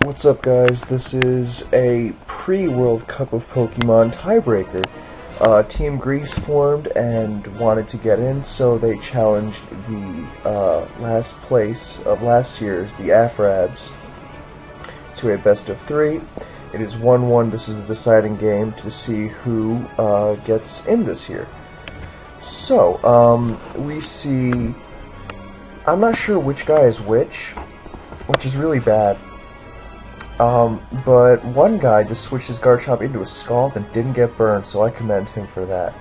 What's up, guys? This is a pre-World Cup of Pokemon tiebreaker. Team Greece formed and wanted to get in, so they challenged the last place of last year's, the Afrabs, to a best of 3. It is 1-1. This is the deciding game to see who gets in this year. So, we see... I'm not sure which guy is which is really bad. But one guy just switched his Garchomp into a Scald and didn't get burned, so I commend him for that.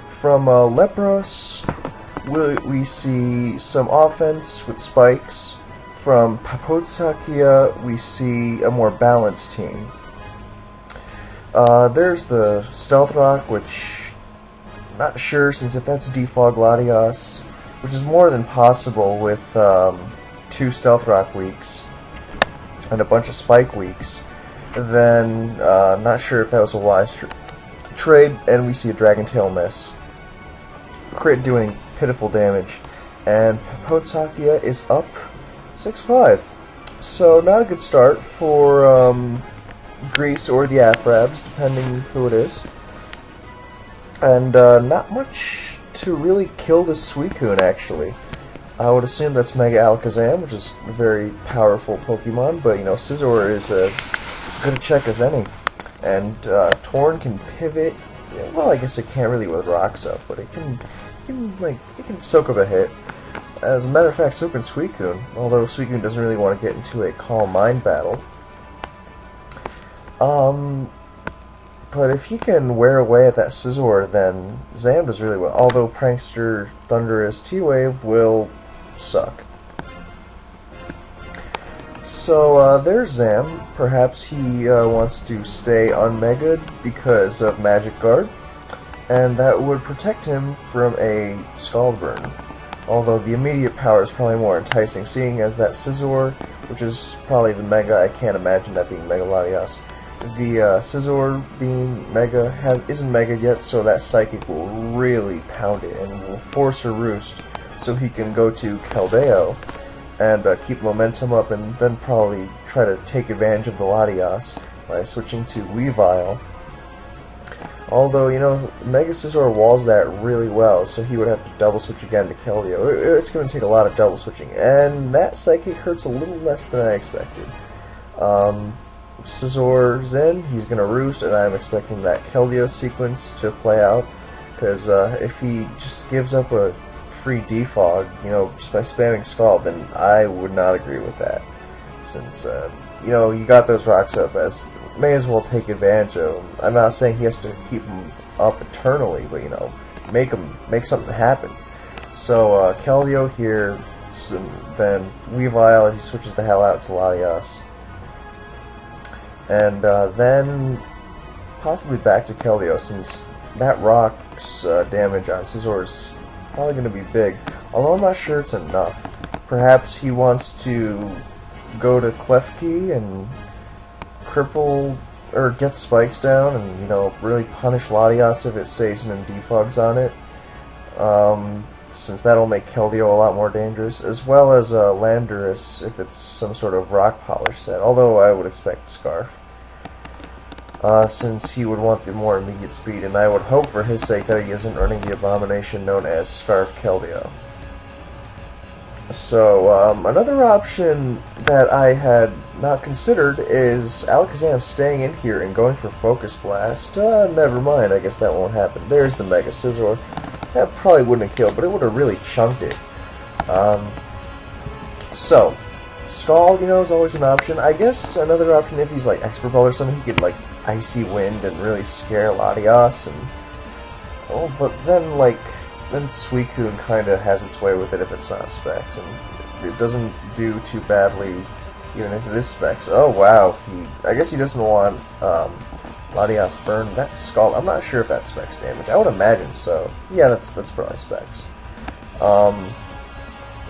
From Lepros, we see some offense with spikes. From Papotsakia, we see a more balanced team. There's the Stealth Rock, which not sure, since if that's Defog Latias, which is more than possible with 2 Stealth Rock weeks and a bunch of Spike weeks, then not sure if that was a wise trade, and we see a Dragon Tail miss. Crit doing pitiful damage, and Papotsakia is up 6-5. So not a good start for Greece or the Afrabs, depending who it is. And not much to really kill this Suicune, actually. I would assume that's Mega Alakazam, which is a very powerful Pokemon, but, you know, Scizor is as good a check as any. And Torn can pivot. Yeah, well, I guess it can't really with Rocks up, but it can soak up a hit. As a matter of fact, so can Suicune, although Suicune doesn't really want to get into a Calm Mind battle. But if he can wear away at that Scizor, then Zam does really well. Although Prankster Thunderous T-Wave will suck. So there's Zam. Perhaps he wants to stay unmega'd because of Magic Guard, and that would protect him from a Scald Burn. Although the immediate power is probably more enticing, seeing as that Scizor, which is probably the Mega, I can't imagine that being Mega Latias. The Scizor being Mega isn't Mega yet, so that Psychic will really pound it and will force a Roost, so he can go to Keldeo and keep momentum up, and then probably try to take advantage of the Latias by switching to Weavile. Although, you know, Mega Scizor walls that really well, so he would have to double switch again to Keldeo. It's going to take a lot of double switching, and that Psychic hurts a little less than I expected. Scizor's in, he's going to Roost, and I'm expecting that Keldeo sequence to play out, because if he just gives up a free defog, you know, just by spamming Scald, then I would not agree with that, since, you know, you got those rocks up, may as well take advantage of them. I'm not saying he has to keep them up eternally, but, you know, make something happen. So, Keldeo here, then Weavile, he switches the hell out to Latias. And then possibly back to Keldeo, since that rock's damage on Scizor is probably going to be big. Although I'm not sure it's enough. Perhaps he wants to go to Klefki and cripple, or get spikes down, and, you know, really punish Latias if it stays and defogs on it. Since that'll make Keldeo a lot more dangerous, as well as Landorus if it's some sort of rock polish set, although I would expect Scarf, since he would want the more immediate speed, and I would hope for his sake that he isn't running the abomination known as Scarf Keldeo. So, another option that I had not considered is Alakazam staying in here and going for Focus Blast. Never mind, I guess that won't happen. There's the Mega Scizor. That probably wouldn't have killed, but it would have really chunked it. So, Scald, you know, is always an option. I guess another option, if he's like Expert Ball or something, he could like Icy Wind and really scare Latias. And oh, but then Suicune kind of has its way with it if it's not Specs, and it doesn't do too badly even if it is Specs. Oh wow, I guess he doesn't want Latias burn. That Scald, I'm not sure if that's Specs damage. I would imagine so. Yeah, that's probably Specs.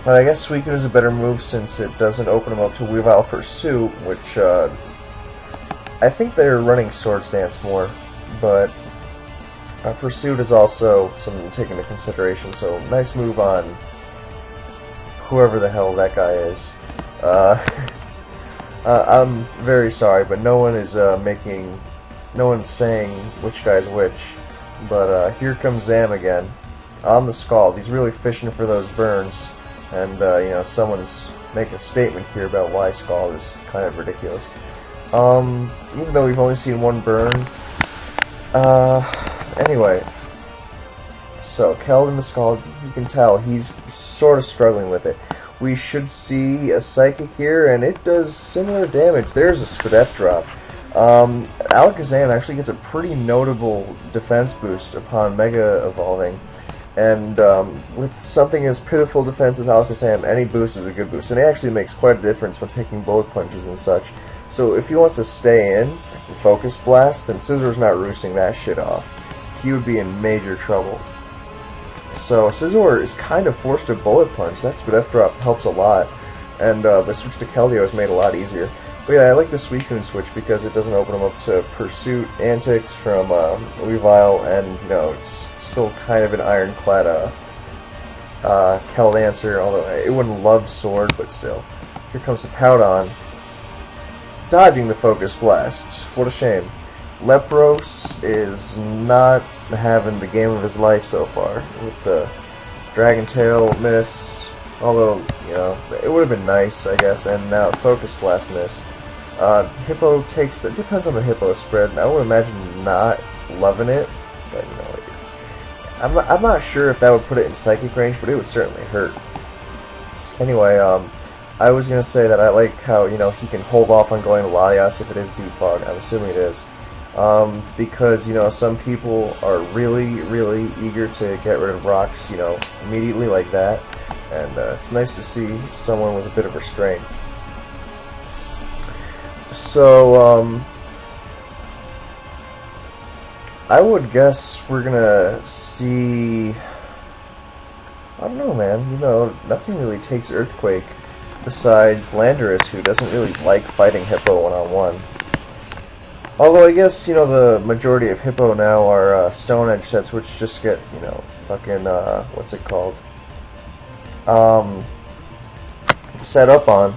But I guess Suicune is a better move since it doesn't open him up to Weavile Pursuit, which I think they're running Swords Dance more, but Pursuit is also something to take into consideration, so nice move on whoever the hell that guy is. I'm very sorry, but no one is no one's saying which guy's which. But here comes Zam again, on the Scald. He's really fishing for those burns, and you know, someone's making a statement here about why Scald is kind of ridiculous. Even though we've only seen one burn. Anyway, so Keld in the Scald, you can tell he's sort of struggling with it. We should see a Psychic here, and it does similar damage. There's a Spadef drop. Alakazam actually gets a pretty notable defense boost upon Mega Evolving. And with something as pitiful defense as Alakazam, any boost is a good boost. And it actually makes quite a difference when taking bullet punches and such. So if he wants to stay in and Focus Blast, then Scissor's not roosting that shit off. He would be in major trouble. So Scizor is kind of forced to bullet punch. That Spadef drop helps a lot. And the switch to Keldeo is made a lot easier. But yeah, I like the Suicune switch because it doesn't open him up to Pursuit antics from Weavile, and you know, it's still kind of an ironclad Keld answer, although it wouldn't love Sword, but still. Here comes the Powdon. Dodging the Focus Blast. What a shame. Lepros is not having the game of his life so far with the Dragon Tail miss, although, you know, it would have been nice, I guess, and now Focus Blast miss. Hippo takes the, depends on the Hippo spread. I would imagine not loving it, but you know, I'm not sure if that would put it in Psychic range, but it would certainly hurt. Anyway, I was gonna say that I like how, you know, he can hold off on going to Latias if it is Defog. I'm assuming it is. Because, you know, some people are really, really eager to get rid of rocks, you know, immediately like that. And it's nice to see someone with a bit of restraint. So, I would guess we're gonna see... I don't know, man. You know, nothing really takes Earthquake besides Landorus, who doesn't really like fighting Hippo one-on-one. Although I guess, you know, the majority of Hippo now are Stone Edge sets, which just get, you know, fucking, what's it called? Set up on.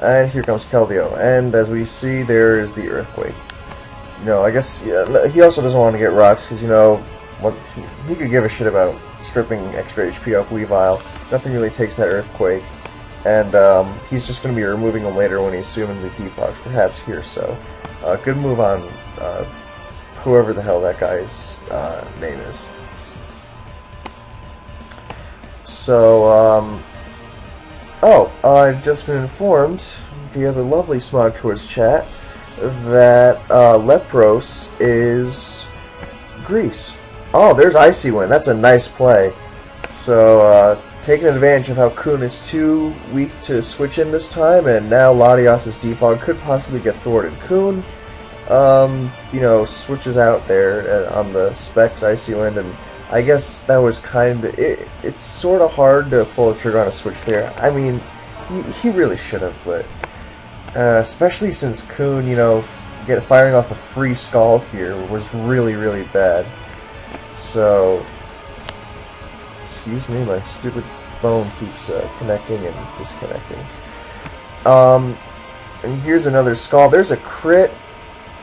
And here comes Keldeo. And as we see, there is the Earthquake. You know, I guess, yeah, he also doesn't want to get rocks, because, you know, what he could give a shit about stripping extra HP off Weavile. Nothing really takes that Earthquake. And he's just going to be removing them later when he's assuming the defogs, perhaps here, so... good move on whoever the hell that guy's name is. So, I've just been informed via the lovely Smog Tours chat that Lepros is Greece. Oh, there's Icy Wind. That's a nice play. So, taking advantage of how Kun is too weak to switch in this time, and now Latias' defog could possibly get thwarted. Kun, you know, switches out there on the Specs Icy Wind, and I guess that was kind of... It's sort of hard to pull the trigger on a switch there. I mean, he really should have, but... especially since Kun, you know, firing off a free Scald here was really, really bad. So... Excuse me, my stupid phone keeps connecting and disconnecting. And here's another Scald. There's a crit,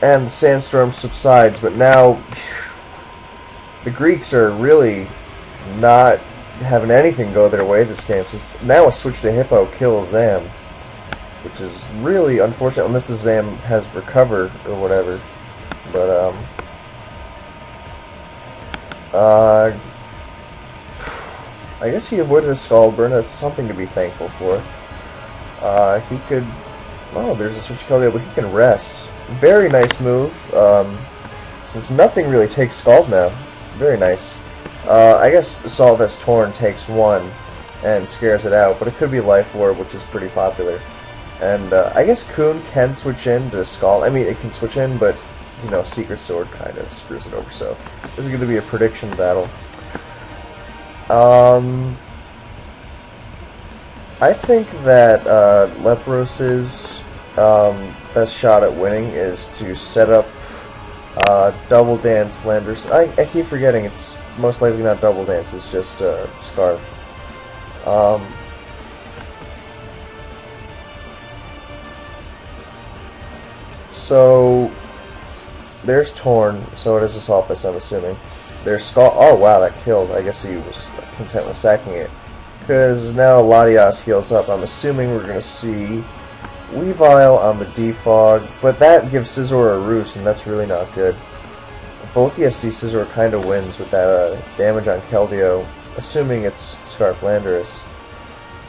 and the Sandstorm subsides, but now the Greeks are really not having anything go their way this game, since now a switch to Hippo kills Zam, which is really unfortunate, unless the Zam has Recover or whatever. But, I guess he avoided a Scald Burn. That's something to be thankful for. He could... Oh, there's a switch Keldeo, but he can rest. Very nice move, since nothing really takes Scald now. Very nice. I guess Assault Vest Torn takes one and scares it out, but it could be Life Orb, which is pretty popular. And I guess Kun can switch in to Scald. I mean, it can switch in, but, you know, Secret Sword kind of screws it over, so this is going to be a prediction battle. I think that Lepros' best shot at winning is to set up Double Dance Landers. I keep forgetting it's most likely not Double Dance, it's just Scarf. So there's Torn, so it is Assaultus, I'm assuming. There's Skull. Oh wow, that killed. I guess he was content with sacking it. Because now Latias heals up. I'm assuming we're going to see Weavile on the Defog, but that gives Scizor a roost, and that's really not good. Bulky SD Scizor kind of wins with that damage on Keldeo, assuming it's Scarf Landorus.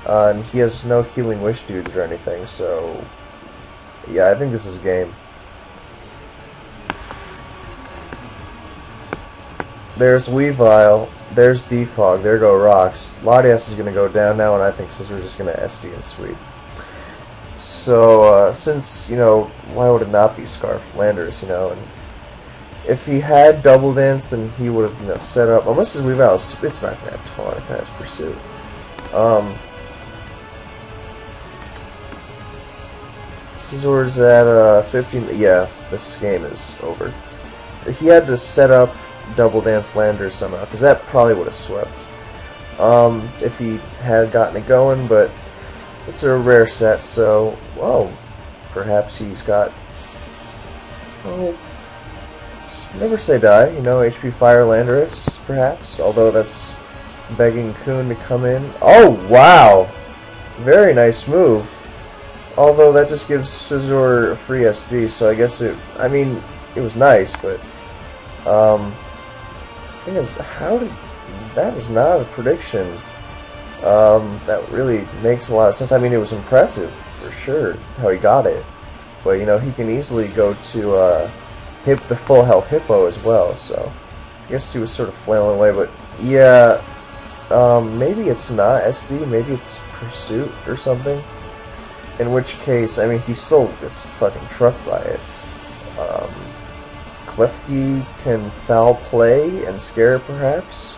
And he has no Healing Wish dudes or anything, so yeah, I think this is game. There's Weavile, there's Defog, there go Rocks. Latias is going to go down now, and I think Scizor's just going to SD and sweep. So, since, you know, why would it not be Scarf Landorus, you know, and if he had Double Dance, then he would have, you know, set up, unless his Weavile is, it's not going to have Taunt, it has Pursuit. Scizor's at 15, yeah, this game is over. He had to set up Double Dance Landorus somehow, because that probably would have swept. If he had gotten it going, but it's a rare set, so, whoa, perhaps he's got, well, never say die, you know, HP Fire Landorus, perhaps, although that's begging Kuhn to come in. Oh, wow! Very nice move. Although that just gives Scizor a free SD, so I guess it, I mean, it was nice, but, thing is, how did, that is not a prediction. That really makes a lot of sense. I mean, it was impressive, for sure, how he got it. But, you know, he can easily go to, hit the full health Hippo as well, so I guess he was sort of flailing away, but yeah, maybe it's not SD, maybe it's Pursuit or something, in which case, I mean, he still gets fucking trucked by it. Klefki can foul play and scare it, perhaps.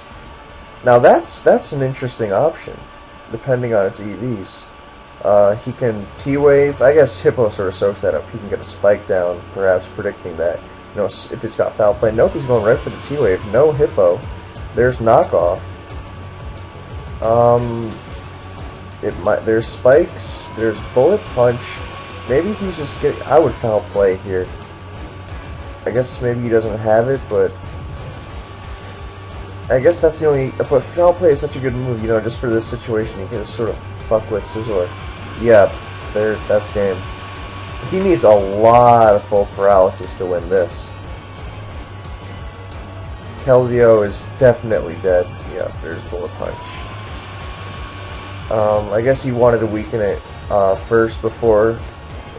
Now that's an interesting option, depending on its EVs. He can T-Wave. I guess Hippo sort of soaks that up. He can get a spike down, perhaps predicting that. You know, if it's got foul play. Nope, he's going right for the T-Wave. No Hippo. There's knockoff. There's spikes. There's bullet punch. Maybe he's just getting. I would foul play here. I guess maybe he doesn't have it, but I guess that's the only. But foul play is such a good move, you know. Just for this situation, you can just sort of fuck with Scizor. Yeah, that's game. He needs a lot of full paralysis to win this. Keldeo is definitely dead. Yeah, there's bullet punch. I guess he wanted to weaken it first before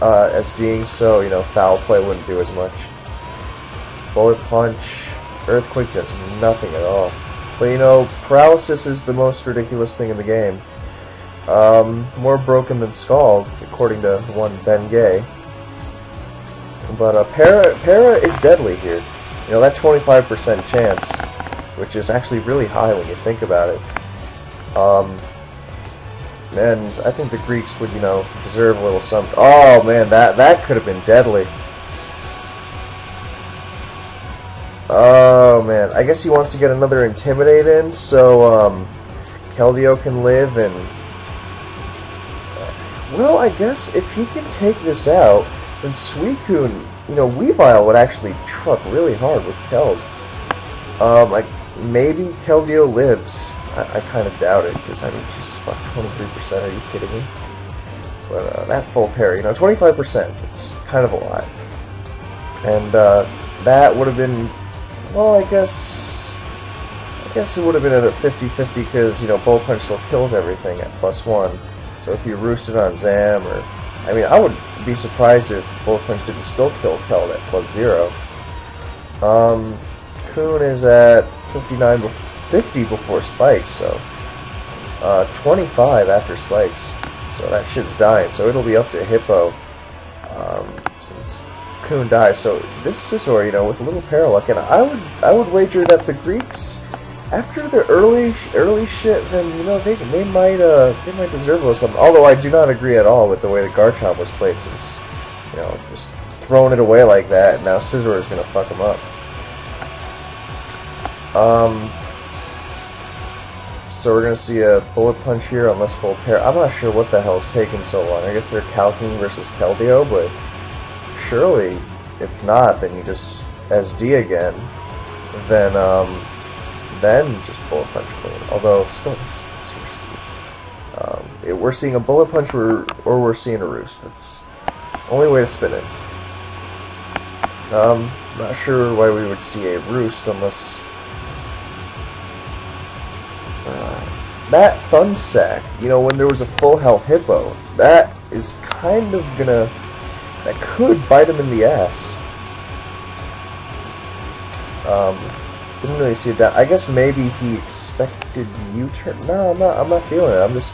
SDing, so, you know, foul play wouldn't do as much. Bullet punch, Earthquake does nothing at all. But, you know, paralysis is the most ridiculous thing in the game. More broken than Scald, according to one Ben Gay. But Para is deadly here. You know, that 25% chance, which is actually really high when you think about it. And I think the Greeks would, you know, deserve a little something. Oh man, that could have been deadly. Oh man, I guess he wants to get another Intimidate in, so Keldeo can live and. Well, I guess if he can take this out, then Suicune, you know, Weavile would actually truck really hard with Keld. Like, maybe Keldeo lives. I kind of doubt it, because, I mean, Jesus fuck, 23%, are you kidding me? But, that full parry, you know, 25%, it's kind of a lot. And, that would have been, well, I guess it would have been at a 50-50, because, you know, Bullet Punch still kills everything at +1. So if you roosted on Zam, or, I mean, I would be surprised if Bullet Punch didn't still kill Keld at +0. Kuhn is at 50 before spikes, so 25 after spikes. So that shit's dying. So it'll be up to Hippo since Kuhn dies. So this Scizor, you know, with a little Paraluck, and I would wager that the Greeks, after the early shit, then, you know, they might deserve a little something. Although I do not agree at all with the way the Garchomp was played, since, you know, just throwing it away like that, and now Scizor is gonna fuck him up. So we're gonna see a Bullet Punch here, unless full pair. I'm not sure what the hell's taking so long. I guess they're calcing versus Keldeo, but surely if not, then you just SD again. Then just bullet punch clean. Although still, it's risky. We're seeing a bullet punch or we're seeing a roost. That's the only way to spin it. Not sure why we would see a roost unless that Thun Sack, you know, when there was a full health hippo, that is kind of gonna, that could bite him in the ass. Didn't really see it down. I guess maybe he expected U-turn. No, I'm not feeling it. I'm just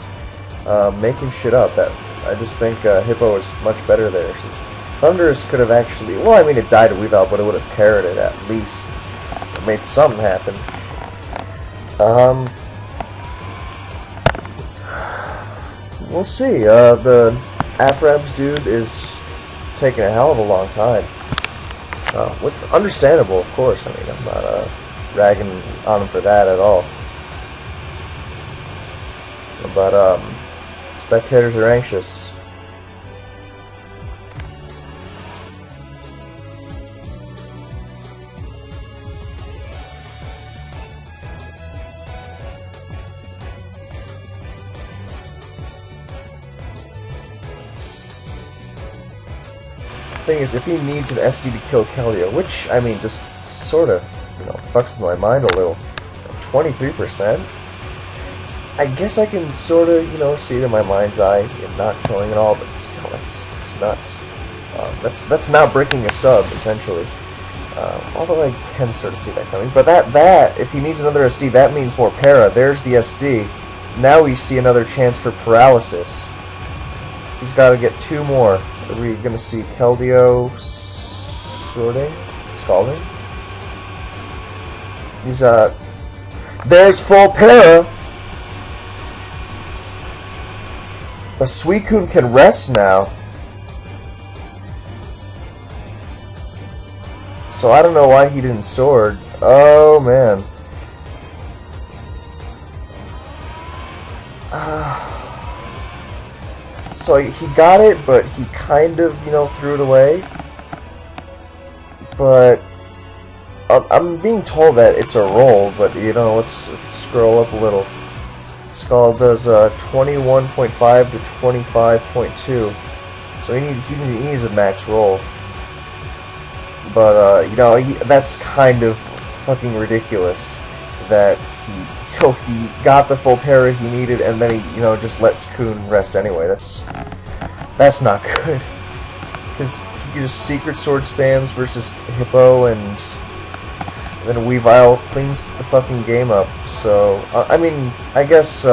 making shit up. That I just think Hippo is much better there. Since Thunderous could have actually, well, I mean, it died a Weavile, but it would have parried it at least. It made something happen. We'll see. The Afrabs dude is taking a hell of a long time. Understandable, of course. I mean, I'm not ragging on him for that at all. But spectators are anxious. Thing is, if he needs an SD to kill Keldeo, which, I mean, just sort of, you know, fucks with my mind a little. 23%? I guess I can sort of, you know, see it in my mind's eye and not killing it all, but still, that's nuts. That's not breaking a sub, essentially. Although I can sort of see that coming. But that, if he needs another SD, that means more para. There's the SD. Now we see another chance for paralysis. He's got to get 2 more. Are we going to see Keldeo scalding? He's, there's full para! But Suicune can rest now. So I don't know why he didn't sword. Oh, man. So he got it, but he kind of, you know, threw it away. But I'm being told that it's a roll, but, you know, let's scroll up a little. Skull does 21.5 to 25.2, so he needs a max roll. But you know, that's kind of fucking ridiculous that he got the full para he needed, and then he, you know, just lets Kun rest anyway. That's not good. Because he just Secret Sword spams versus Hippo, and then Weavile cleans the fucking game up. So, I mean, I guess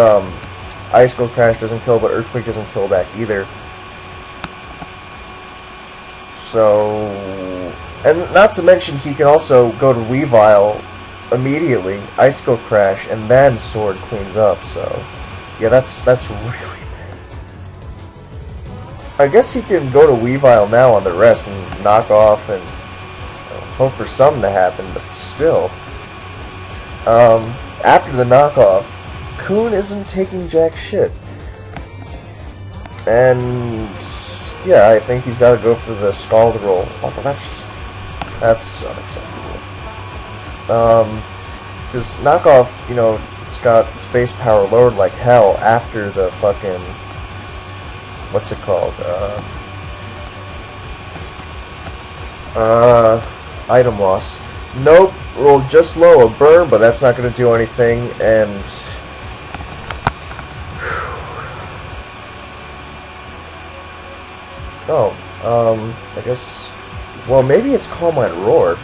Ice Cold Crash doesn't kill, but Earthquake doesn't kill back either. So, and not to mention he can also go to Weavile immediately, Icicle Crash, and then Sword cleans up, so yeah, that's really bad. I guess he can go to Weavile now on the rest and knock off and hope for something to happen, but still. After the knockoff, Kun isn't taking jack shit. And yeah, I think he's got to go for the Scald roll. Although that's unacceptable. Because knockoff, you know, it's got its base power lowered like hell after the fucking, what's it called? Item loss. Nope, rolled just low, a burn, but that's not going to do anything, and I guess, well, maybe it's Calm Mind Roar.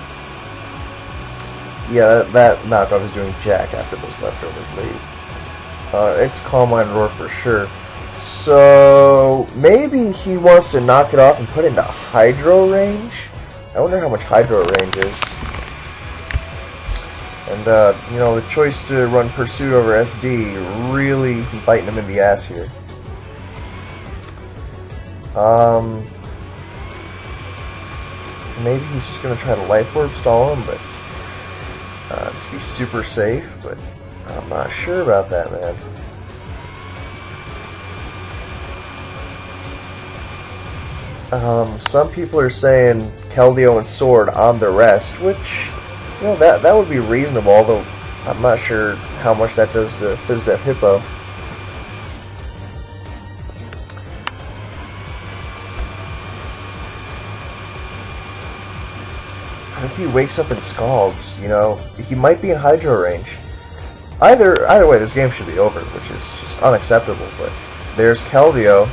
Yeah, that knockoff is doing jack after those leftovers leave. It's Calm Mind Roar for sure. So, maybe he wants to knock it off and put it into Hydro range? I wonder how much Hydro range is. And, you know, the choice to run Pursuit over SD really biting him in the ass here. Maybe he's just going to try to Life Orb stall him, but to be super safe, but I'm not sure about that, man. Some people are saying Keldeo and Sword on the rest, which, you know, that would be reasonable, although I'm not sure how much that does to FizzDef Hippo. But if he wakes up and Scalds, you know, he might be in Hydro range. Either way, this game should be over, which is just unacceptable. But there's Keldeo.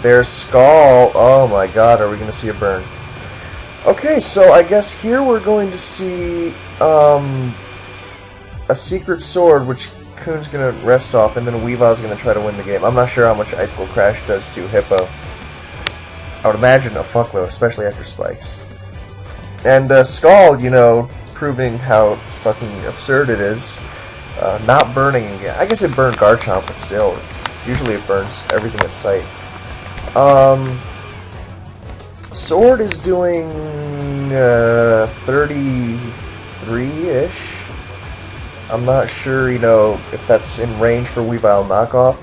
There's Scald. Oh my god, are we going to see a burn? Okay, so I guess here we're going to see a Secret Sword, which Kuhn's going to rest off, and then Weavile's going to try to win the game. I'm not sure how much Icicle Crash does to Hippo. I would imagine a fuckload, especially after Spikes. And Scald, you know, proving how fucking absurd it is. Not burning again. I guess it burned Garchomp, but still, usually it burns everything in sight. Sword is doing 33-ish. I'm not sure, you know, if that's in range for Weavile knockoff.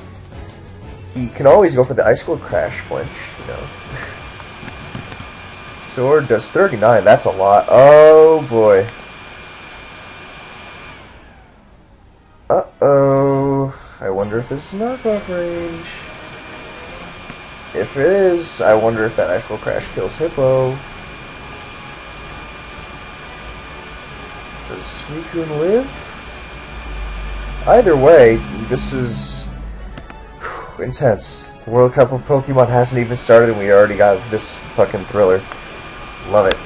He can always go for the Icicle Crash flinch, you know. Sword does 39. That's a lot. Oh boy. Uh-oh. I wonder if this is knockoff range. If it is, I wonder if that Icicle Crash kills Hippo. Does Suicune live? Either way, this is intense. The World Cup of Pokemon hasn't even started and we already got this fucking thriller. Love it.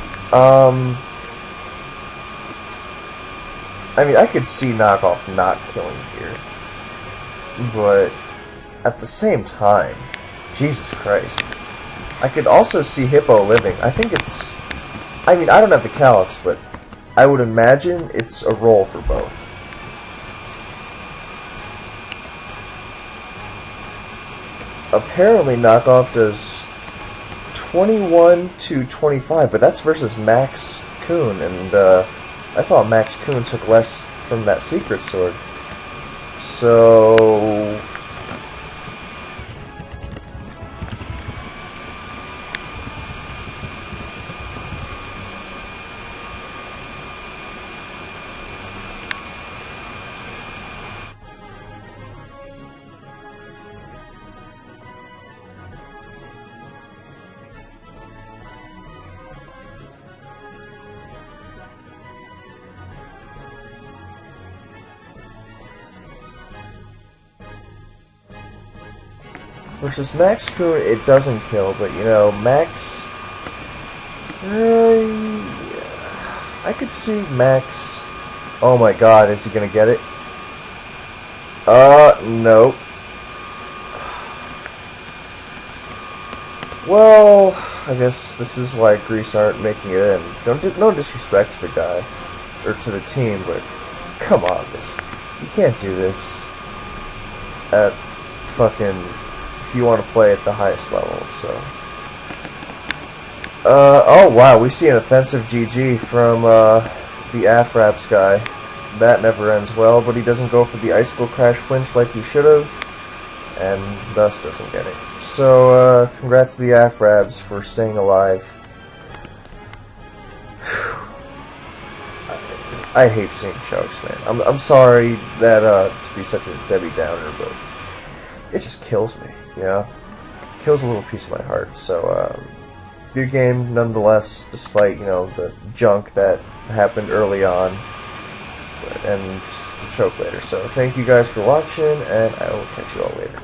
I mean, I could see knockoff not killing here. But at the same time, Jesus Christ. I could also see Hippo living. I think it's... I mean, I don't have the Calyx, but I would imagine it's a roll for both. Apparently, knockoff does 21 to 25, but that's versus Max Kuhn, and I thought Max Kuhn took less from that Secret Sword. So... versus Max Kuhn, it doesn't kill, but you know, Max... I could see Max... Oh my god, is he gonna get it? No. Well, I guess this is why Greece aren't making it in. No disrespect to the guy, or to the team, but come on, you can't do this at fucking... if you want to play at the highest level, so... oh wow, we see an offensive GG from, the Afrabs guy. That never ends well, but he doesn't go for the Icicle Crash flinch like he should've, and thus doesn't get it. So, congrats to the Afrabs for staying alive. I hate seeing chokes, man. I'm sorry that, to be such a Debbie Downer, but it just kills me, you know? Kills a little piece of my heart. So, good game nonetheless, despite, you know, the junk that happened early on, and the choke later. So, thank you guys for watching, and I will catch you all later.